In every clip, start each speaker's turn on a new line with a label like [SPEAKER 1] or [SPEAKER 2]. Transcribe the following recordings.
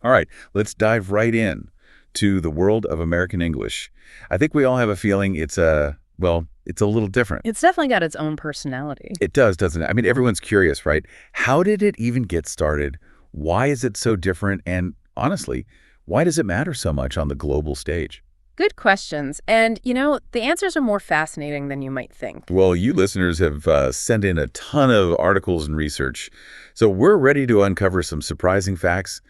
[SPEAKER 1] All right, let's dive right in to the world of American English. I think we all have a feeling it's a little different.
[SPEAKER 2] It's definitely got its own personality.
[SPEAKER 1] It does, doesn't it? I mean, everyone's curious, right? How did it even get started? Why is it so different? And honestly, why does it matter so much on the global stage?
[SPEAKER 2] Good questions. And, the answers are more fascinating than you might think.
[SPEAKER 1] Well, you listeners have sent in a ton of articles and research, so we're ready to uncover some surprising facts.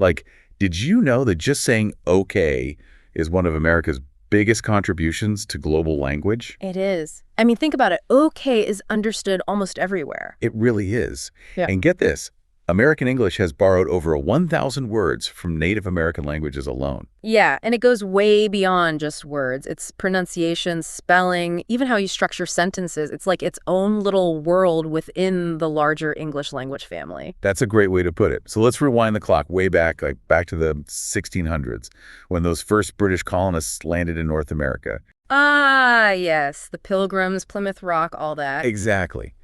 [SPEAKER 1] Like, did you know that just saying okay is one of America's biggest contributions to global language?
[SPEAKER 2] It is. I mean, think about it. Okay is understood almost everywhere.
[SPEAKER 1] It really is.
[SPEAKER 2] Yeah.
[SPEAKER 1] And get this, American English has borrowed over 1,000 words from Native American languages alone.
[SPEAKER 2] Yeah, and it goes way beyond just words. It's pronunciation, spelling, even how you structure sentences. It's like its own little world within the larger English language family.
[SPEAKER 1] That's a great way to put it. So let's rewind the clock way back, like back to the 1600s, when those first British colonists landed in North America.
[SPEAKER 2] Ah, yes, the Pilgrims, Plymouth Rock, all that.
[SPEAKER 1] Exactly.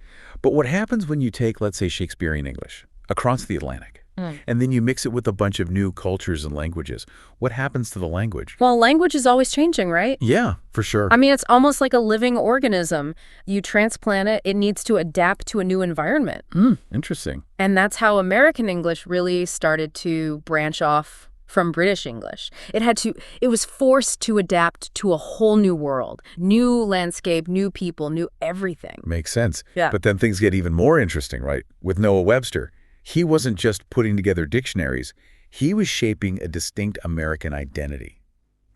[SPEAKER 1] But what happens when you take, let's say, Shakespearean English across the Atlantic, and then you mix it with a bunch of new cultures and languages? What happens to the language?
[SPEAKER 2] Well, language is always changing, right?
[SPEAKER 1] Yeah, for sure.
[SPEAKER 2] I mean, it's almost like a living organism. You transplant it, it needs to adapt to a new environment.
[SPEAKER 1] Interesting.
[SPEAKER 2] And that's how American English really started to branch off from British English. It was forced to adapt to a whole new world, new landscape, new people, new everything.
[SPEAKER 1] Makes sense.
[SPEAKER 2] Yeah.
[SPEAKER 1] But then things get even more interesting, right? With Noah Webster, he wasn't just putting together dictionaries. He was shaping a distinct American identity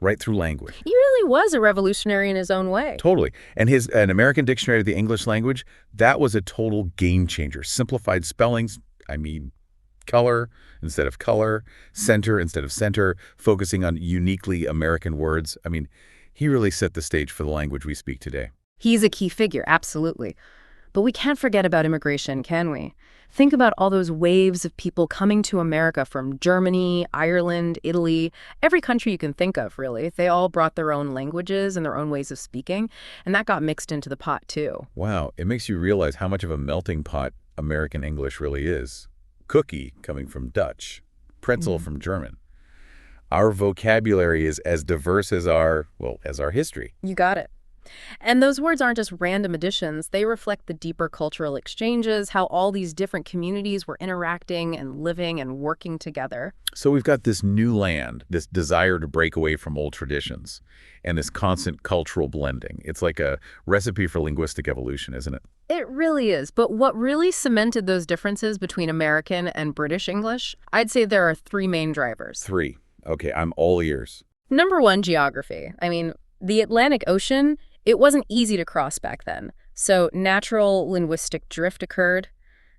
[SPEAKER 1] right through language.
[SPEAKER 2] He really was a revolutionary in his own way.
[SPEAKER 1] Totally. And an American Dictionary of the English Language, that was a total game changer. Simplified spellings, color instead of color, center instead of center, focusing on uniquely American words. He really set the stage for the language we speak today.
[SPEAKER 2] He's a key figure, absolutely. But we can't forget about immigration, can we? Think about all those waves of people coming to America from Germany, Ireland, Italy, every country you can think of, really. They all brought their own languages and their own ways of speaking, and that got mixed into the pot, too.
[SPEAKER 1] Wow, it makes you realize how much of a melting pot American English really is. Cookie coming from Dutch, pretzel from German. Our vocabulary is as diverse as our history.
[SPEAKER 2] You got it. And those words aren't just random additions. They reflect the deeper cultural exchanges, how all these different communities were interacting and living and working together.
[SPEAKER 1] So we've got this new land, this desire to break away from old traditions, and this constant cultural blending. It's like a recipe for linguistic evolution, isn't it?
[SPEAKER 2] It really is. But what really cemented those differences between American and British English, I'd say there are three main drivers.
[SPEAKER 1] Three. Okay, I'm all ears.
[SPEAKER 2] Number one, geography. The Atlantic Ocean, it wasn't easy to cross back then. So natural linguistic drift occurred.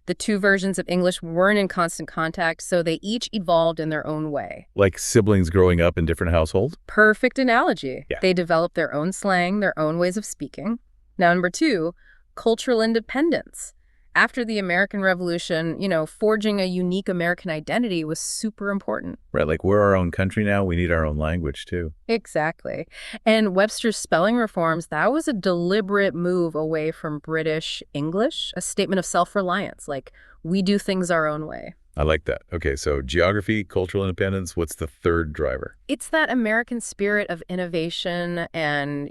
[SPEAKER 2] The two versions of English weren't in constant contact, so they each evolved in their own way.
[SPEAKER 1] Like siblings growing up in different households?
[SPEAKER 2] Perfect analogy.
[SPEAKER 1] Yeah.
[SPEAKER 2] They developed their own slang, their own ways of speaking. Now, number two, cultural independence. After the American Revolution, forging a unique American identity was super important.
[SPEAKER 1] Right, like we're our own country now, we need our own language too.
[SPEAKER 2] Exactly. And Webster's spelling reforms, that was a deliberate move away from British English, a statement of self-reliance, like we do things our own way.
[SPEAKER 1] I like that. Okay, so geography, cultural independence, what's the third driver?
[SPEAKER 2] It's that American spirit of innovation and,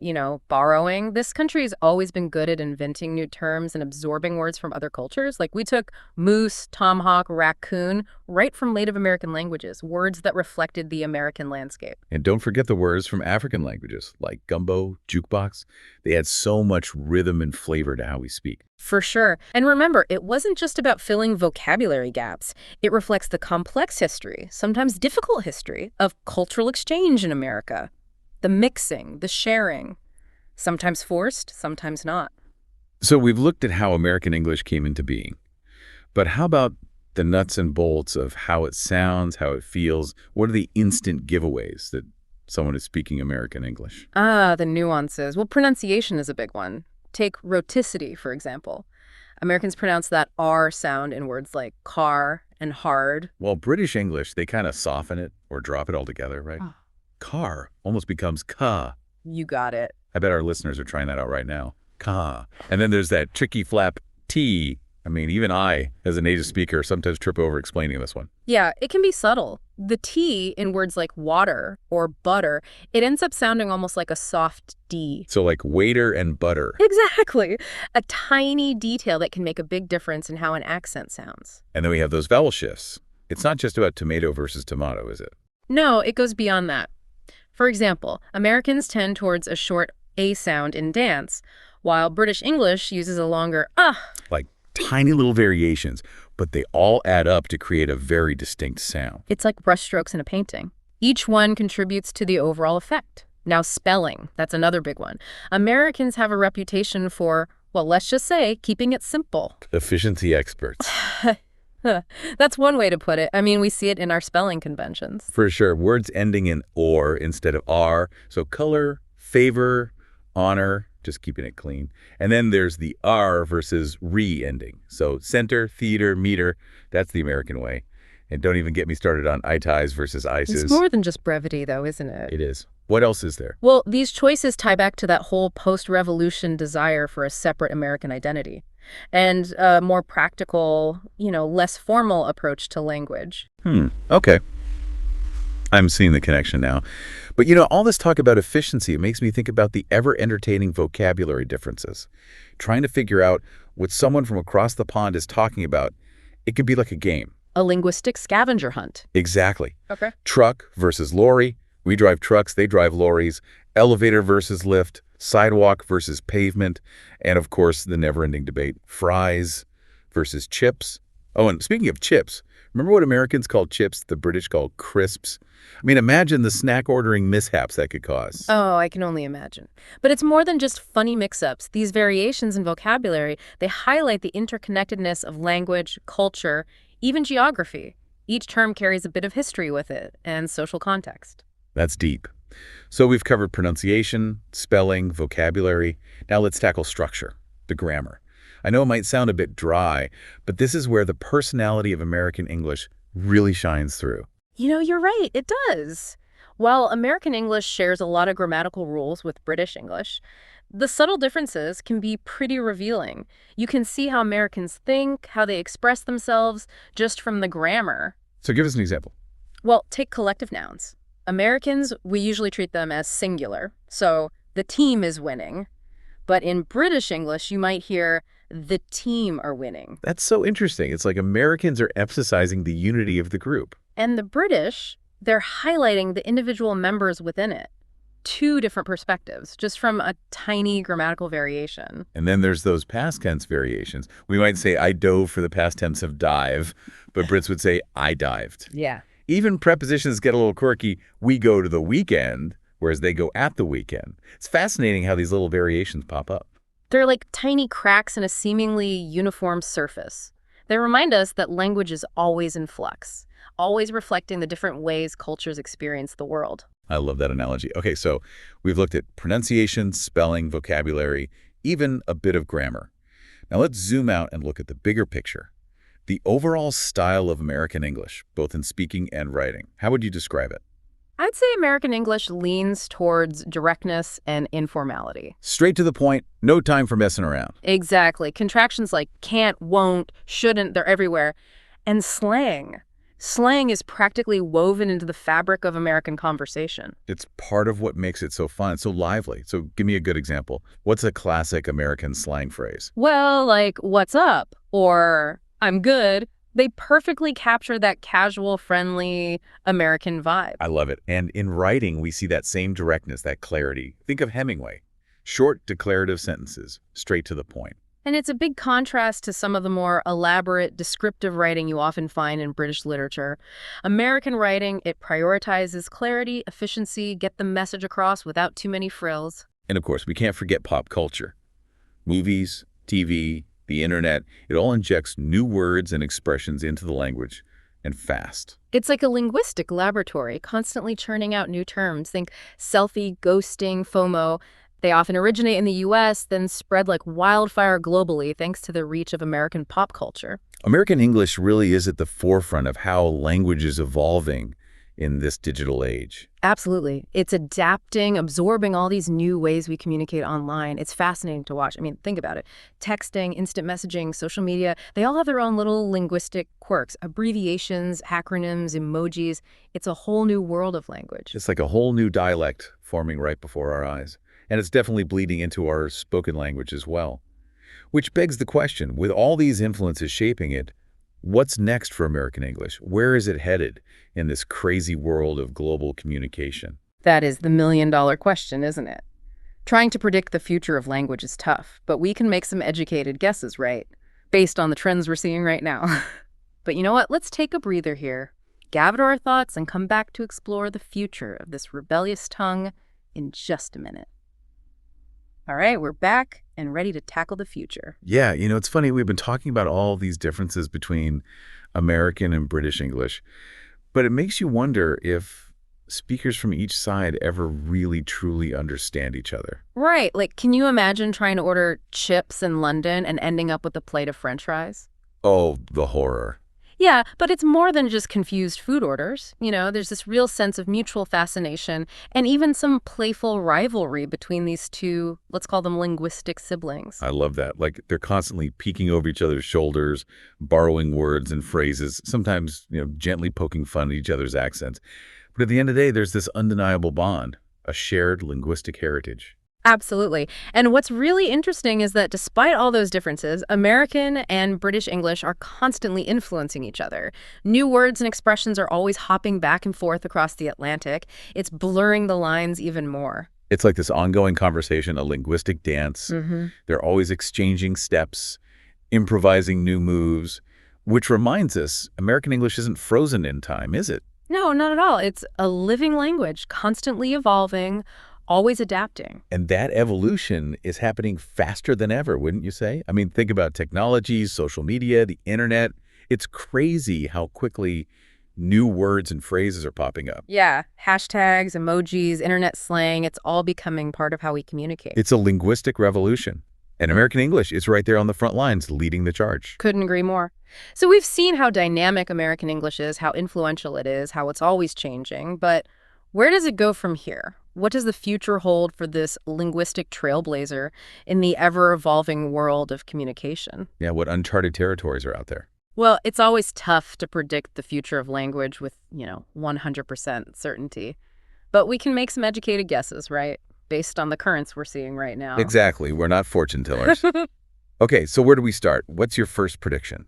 [SPEAKER 2] borrowing. This country has always been good at inventing new terms and absorbing words from other cultures. Like we took moose, tomahawk, raccoon right from Native American languages, words that reflected the American landscape.
[SPEAKER 1] And don't forget the words from African languages, like gumbo, jukebox. They add so much rhythm and flavor to how we speak.
[SPEAKER 2] For sure. And remember, it wasn't just about filling vocabulary gaps. It reflects the complex history, sometimes difficult history, of cultural exchange in America. The mixing, the sharing, sometimes forced, sometimes not.
[SPEAKER 1] So we've looked at how American English came into being. But how about the nuts and bolts of how it sounds, how it feels? What are the instant giveaways that someone is speaking American English?
[SPEAKER 2] The nuances. Well, pronunciation is a big one. Take rhoticity, for example. Americans pronounce that R sound in words like car and hard.
[SPEAKER 1] Well, British English, they kind of soften it or drop it altogether, right?
[SPEAKER 2] Oh.
[SPEAKER 1] Car almost becomes ka.
[SPEAKER 2] You got it.
[SPEAKER 1] I bet our listeners are trying that out right now. Ka. And then there's that tricky flap T. I mean, even I, as a native speaker, sometimes trip over explaining this one.
[SPEAKER 2] Yeah, it can be subtle. The T in words like water or butter, it ends up sounding almost like a soft D.
[SPEAKER 1] So like waiter and butter.
[SPEAKER 2] Exactly. A tiny detail that can make a big difference in how an accent sounds.
[SPEAKER 1] And then we have those vowel shifts. It's not just about tomato versus tomato, is it?
[SPEAKER 2] No, it goes beyond that. For example, Americans tend towards a short A sound in dance, while British English uses a longer
[SPEAKER 1] Like tiny little variations, but they all add up to create a very distinct sound.
[SPEAKER 2] It's like brushstrokes in a painting. Each one contributes to the overall effect. Now, spelling, that's another big one. Americans have a reputation for, well, let's just say, keeping it simple.
[SPEAKER 1] Efficiency experts.
[SPEAKER 2] That's one way to put it. I mean, we see it in our spelling conventions.
[SPEAKER 1] For sure. Words ending in or instead of are. So color, favor, honor, just keeping it clean. And then there's the R versus re ending. So center, theater, meter, that's the American way. And don't even get me started on ities versus ices.
[SPEAKER 2] It's more than just brevity, though, isn't it?
[SPEAKER 1] It is. What else is there?
[SPEAKER 2] Well, these choices tie back to that whole post-revolution desire for a separate American identity and a more practical, less formal approach to language.
[SPEAKER 1] Okay. I'm seeing the connection now. But all this talk about efficiency, it makes me think about the ever-entertaining vocabulary differences. Trying to figure out what someone from across the pond is talking about, it could be like a game.
[SPEAKER 2] A linguistic scavenger hunt.
[SPEAKER 1] Exactly.
[SPEAKER 2] Okay.
[SPEAKER 1] Truck versus lorry. We drive trucks, they drive lorries. Elevator versus lift. Sidewalk versus pavement. And of course, the never-ending debate. Fries versus chips. Oh, and speaking of chips, remember what Americans called chips, the British called crisps? I mean, imagine the snack ordering mishaps that could cause.
[SPEAKER 2] Oh, I can only imagine. But it's more than just funny mix-ups. These variations in vocabulary, they highlight the interconnectedness of language, culture, even geography. Each term carries a bit of history with it and social context.
[SPEAKER 1] That's deep. So we've covered pronunciation, spelling, vocabulary. Now let's tackle structure, the grammar. I know it might sound a bit dry, but this is where the personality of American English really shines through.
[SPEAKER 2] You're right, it does. While American English shares a lot of grammatical rules with British English, the subtle differences can be pretty revealing. You can see how Americans think, how they express themselves, just from the grammar.
[SPEAKER 1] So give us an example.
[SPEAKER 2] Well, take collective nouns. Americans, we usually treat them as singular, so the team is winning. But in British English, you might hear the team are winning.
[SPEAKER 1] That's so interesting. It's like Americans are emphasizing the unity of the group.
[SPEAKER 2] And the British, they're highlighting the individual members within it. Two different perspectives, just from a tiny grammatical variation.
[SPEAKER 1] And then there's those past tense variations. We might say, I dove for the past tense of dive, but Brits would say, I dived.
[SPEAKER 2] Yeah.
[SPEAKER 1] Even prepositions get a little quirky. We go to the weekend, whereas they go at the weekend. It's fascinating how these little variations pop up.
[SPEAKER 2] They're like tiny cracks in a seemingly uniform surface. They remind us that language is always in flux, always reflecting the different ways cultures experience the world.
[SPEAKER 1] I love that analogy. Okay, so we've looked at pronunciation, spelling, vocabulary, even a bit of grammar. Now let's zoom out and look at the bigger picture. The overall style of American English, both in speaking and writing. How would you describe it?
[SPEAKER 2] I'd say American English leans towards directness and informality.
[SPEAKER 1] Straight to the point, no time for messing around.
[SPEAKER 2] Exactly. Contractions like can't, won't, shouldn't, they're everywhere. And slang. Slang is practically woven into the fabric of American conversation.
[SPEAKER 1] It's part of what makes it so fun, so lively. So give me a good example. What's a classic American slang phrase?
[SPEAKER 2] Well, like, what's up? Or I'm good. They perfectly capture that casual, friendly American vibe.
[SPEAKER 1] I love it. And in writing, we see that same directness, that clarity. Think of Hemingway. Short, declarative sentences, straight to the point.
[SPEAKER 2] And it's a big contrast to some of the more elaborate, descriptive writing you often find in British literature. American writing, it prioritizes clarity, efficiency, get the message across without too many frills.
[SPEAKER 1] And of course, we can't forget pop culture. Movies, TV, the internet, it all injects new words and expressions into the language, and fast.
[SPEAKER 2] It's like a linguistic laboratory, constantly churning out new terms. Think selfie, ghosting, FOMO. They often originate in the US, then spread like wildfire globally thanks to the reach of American pop culture.
[SPEAKER 1] American English really is at the forefront of how language is evolving in this digital age.
[SPEAKER 2] Absolutely. It's adapting, absorbing all these new ways we communicate online. It's fascinating to watch. I mean, think about it. Texting, instant messaging, social media, they all have their own little linguistic quirks, abbreviations, acronyms, emojis. It's a whole new world of language.
[SPEAKER 1] It's like a whole new dialect forming right before our eyes. And it's definitely bleeding into our spoken language as well. Which begs the question, with all these influences shaping it, what's next for American English? Where is it headed in this crazy world of global communication?
[SPEAKER 2] That is the million-dollar question, isn't it? Trying to predict the future of language is tough, but we can make some educated guesses, right? Based on the trends we're seeing right now. But you know what? Let's take a breather here, gather our thoughts, and come back to explore the future of this rebellious tongue in just a minute. All right, we're back and ready to tackle the future.
[SPEAKER 1] Yeah, it's funny. We've been talking about all these differences between American and British English, but it makes you wonder if speakers from each side ever really truly understand each other.
[SPEAKER 2] Right, like can you imagine trying to order chips in London and ending up with a plate of French fries?
[SPEAKER 1] Oh, the horror.
[SPEAKER 2] Yeah, but it's more than just confused food orders. There's this real sense of mutual fascination and even some playful rivalry between these two, let's call them linguistic siblings.
[SPEAKER 1] I love that. Like they're constantly peeking over each other's shoulders, borrowing words and phrases, sometimes, gently poking fun at each other's accents. But at the end of the day, there's this undeniable bond, a shared linguistic heritage.
[SPEAKER 2] Absolutely. And what's really interesting is that despite all those differences, American and British English are constantly influencing each other. New words and expressions are always hopping back and forth across the Atlantic. It's blurring the lines even more.
[SPEAKER 1] It's like this ongoing conversation, a linguistic dance. They're always exchanging steps, improvising new moves, which reminds us American English isn't frozen in time, is it?
[SPEAKER 2] No, not at all. It's a living language, constantly evolving, always adapting.
[SPEAKER 1] And that evolution is happening faster than ever, wouldn't you say? I mean, think about technology, social media, the internet. It's crazy how quickly new words and phrases are popping up.
[SPEAKER 2] Yeah, hashtags, emojis, internet slang, it's all becoming part of how we communicate.
[SPEAKER 1] It's a linguistic revolution. And American English is right there on the front lines leading the charge.
[SPEAKER 2] Couldn't agree more. So we've seen how dynamic American English is, how influential it is, how it's always changing. But where does it go from here? What does the future hold for this linguistic trailblazer in the ever-evolving world of communication?
[SPEAKER 1] Yeah, what uncharted territories are out there?
[SPEAKER 2] Well, it's always tough to predict the future of language with, 100% certainty. But we can make some educated guesses, right? Based on the currents we're seeing right now.
[SPEAKER 1] Exactly. We're not fortune tellers. Okay, so where do we start? What's your first prediction?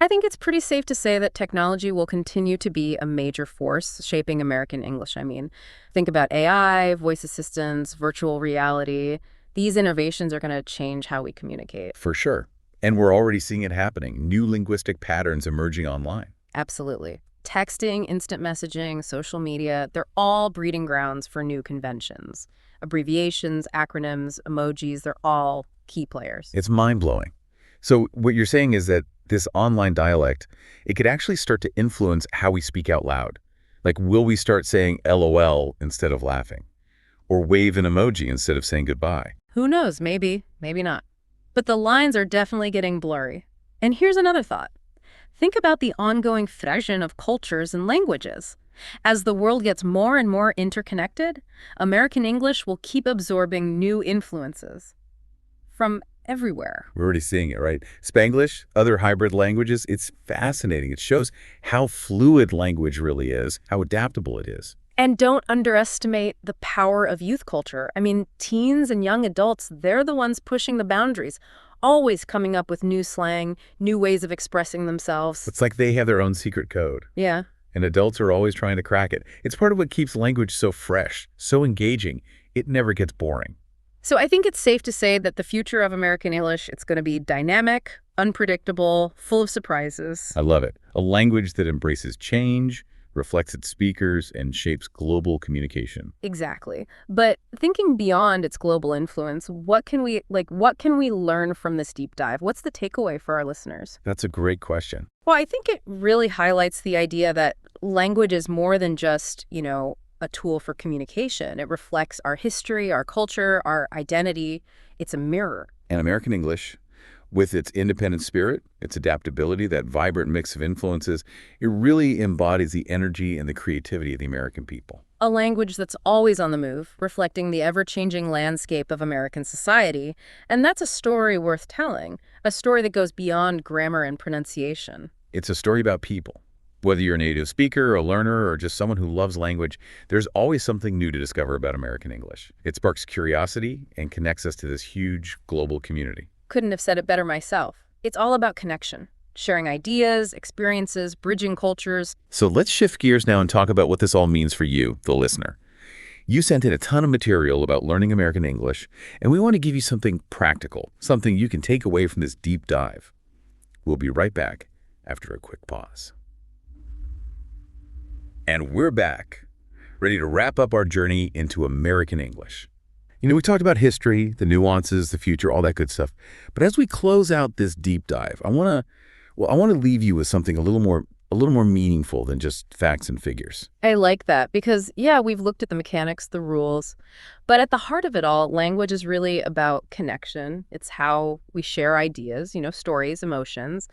[SPEAKER 2] I think it's pretty safe to say that technology will continue to be a major force shaping American English. I mean, think about AI, voice assistants, virtual reality. These innovations are going to change how we communicate.
[SPEAKER 1] For sure. And we're already seeing it happening. New linguistic patterns emerging online.
[SPEAKER 2] Absolutely. Texting, instant messaging, social media, they're all breeding grounds for new conventions. Abbreviations, acronyms, emojis, they're all key players.
[SPEAKER 1] It's mind-blowing. So what you're saying is that this online dialect, it could actually start to influence how we speak out loud. Like, will we start saying LOL instead of laughing? Or wave an emoji instead of saying goodbye?
[SPEAKER 2] Who knows? Maybe, maybe not. But the lines are definitely getting blurry. And here's another thought. Think about the ongoing fusion of cultures and languages. As the world gets more and more interconnected, American English will keep absorbing new influences from everywhere.
[SPEAKER 1] We're already seeing it, right? Spanglish, other hybrid languages, it's fascinating. It shows how fluid language really is, how adaptable it is.
[SPEAKER 2] And don't underestimate the power of youth culture. I mean, teens and young adults, they're the ones pushing the boundaries, always coming up with new slang, new ways of expressing themselves.
[SPEAKER 1] It's like they have their own secret code.
[SPEAKER 2] Yeah.
[SPEAKER 1] And adults are always trying to crack it. It's part of what keeps language so fresh, so engaging. It never gets boring.
[SPEAKER 2] So I think it's safe to say that the future of American English, it's going to be dynamic, unpredictable, full of surprises.
[SPEAKER 1] I love it. A language that embraces change, reflects its speakers, and shapes global communication.
[SPEAKER 2] Exactly. But thinking beyond its global influence, what can we learn from this deep dive? What's the takeaway for our listeners?
[SPEAKER 1] That's a great question.
[SPEAKER 2] Well, I think it really highlights the idea that language is more than just, a tool for communication. It reflects our history, our culture, our identity. It's a mirror.
[SPEAKER 1] And American English, With its independent spirit, its adaptability, that vibrant mix of influences, it really embodies the energy and the creativity of the American people.
[SPEAKER 2] A language that's always on the move, reflecting the ever-changing landscape of American society, and that's a story worth telling, a story that goes beyond grammar and pronunciation.
[SPEAKER 1] It's a story about people. Whether you're a native speaker, a learner, or just someone who loves language, there's always something new to discover about American English. It sparks curiosity and connects us to this huge global community.
[SPEAKER 2] Couldn't have said it better myself. It's all about connection, sharing ideas, experiences, bridging cultures.
[SPEAKER 1] So let's shift gears now and talk about what this all means for you, the listener. You sent in a ton of material about learning American English, and we want to give you something practical, something you can take away from this deep dive. We'll be right back after a quick pause. And we're back, ready to wrap up our journey into American English. We talked about history, the nuances, the future, all that good stuff. But as we close out this deep dive, I want to leave you with something a little more meaningful than just facts and figures.
[SPEAKER 2] I like that because, yeah, we've looked at the mechanics, the rules, but at the heart of it all, language is really about connection. It's how we share ideas, stories, emotions.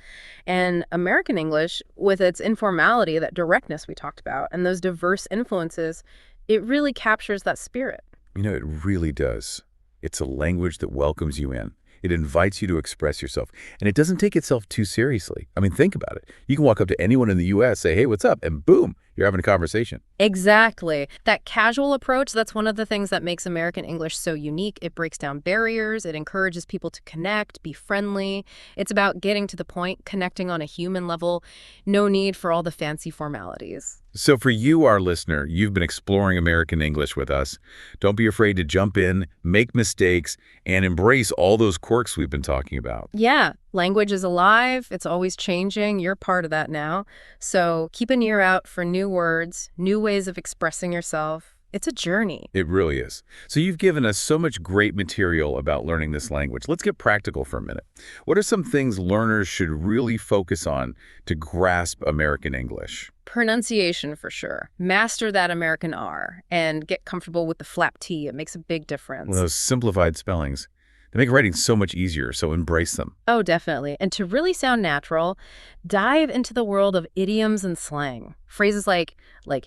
[SPEAKER 2] And American English, with its informality, that directness we talked about, and those diverse influences, it really captures that spirit.
[SPEAKER 1] It really does. It's a language that welcomes you in. It invites you to express yourself, and it doesn't take itself too seriously. I mean, think about it. You can walk up to anyone in the U.S., say, hey, what's up? And boom, you're having a conversation.
[SPEAKER 2] Exactly. That casual approach, that's one of the things that makes American English so unique. It breaks down barriers. It encourages people to connect, be friendly. It's about getting to the point, connecting on a human level. No need for all the fancy formalities.
[SPEAKER 1] So for you, our listener, you've been exploring American English with us. Don't be afraid to jump in, make mistakes, and embrace all those quirks we've been talking about.
[SPEAKER 2] Yeah, language is alive. It's always changing. You're part of that now. So keep an ear out for new words, new ways of expressing yourself. It's a journey.
[SPEAKER 1] It really is. So you've given us so much great material about learning this language. Let's get practical for a minute. What are some things learners should really focus on to grasp American English?
[SPEAKER 2] Pronunciation, for sure. Master that American R and get comfortable with the flap T. It makes a big difference.
[SPEAKER 1] Those simplified spellings, they make writing so much easier, so embrace them.
[SPEAKER 2] Oh, definitely. And to really sound natural, dive into the world of idioms and slang. Phrases like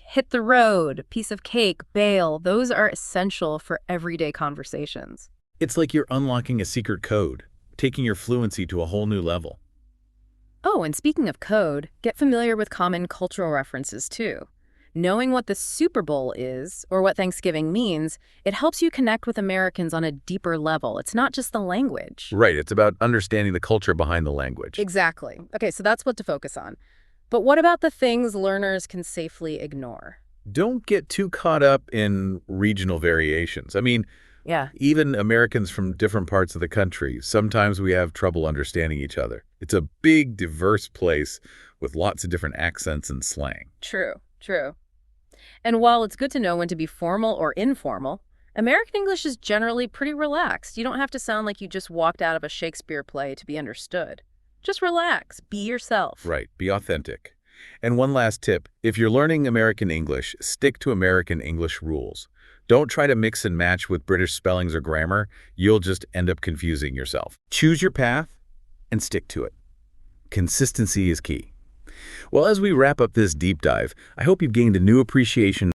[SPEAKER 2] hit the road, piece of cake, bail, those are essential for everyday conversations.
[SPEAKER 1] It's like you're unlocking a secret code, taking your fluency to a whole new level.
[SPEAKER 2] Oh, and speaking of code, get familiar with common cultural references too. Knowing what the Super Bowl is, or what Thanksgiving means, it helps you connect with Americans on a deeper level. It's not just the language.
[SPEAKER 1] Right, it's about understanding the culture behind the language.
[SPEAKER 2] Exactly. Okay, so that's what to focus on. But what about the things learners can safely ignore?
[SPEAKER 1] Don't get too caught up in regional variations. I mean,
[SPEAKER 2] Yeah.
[SPEAKER 1] even Americans from different parts of the country, sometimes we have trouble understanding each other. It's a big, diverse place with lots of different accents and slang.
[SPEAKER 2] True. And while it's good to know when to be formal or informal, American English is generally pretty relaxed. You don't have to sound like you just walked out of a Shakespeare play to be understood. Just relax. Be yourself.
[SPEAKER 1] Right, be authentic. And one last tip, if you're learning American English, stick to American English rules. Don't try to mix and match with British spellings or grammar. You'll just end up confusing yourself. Choose your path and stick to it. Consistency is key. Well, as we wrap up this deep dive, I hope you've gained a new appreciation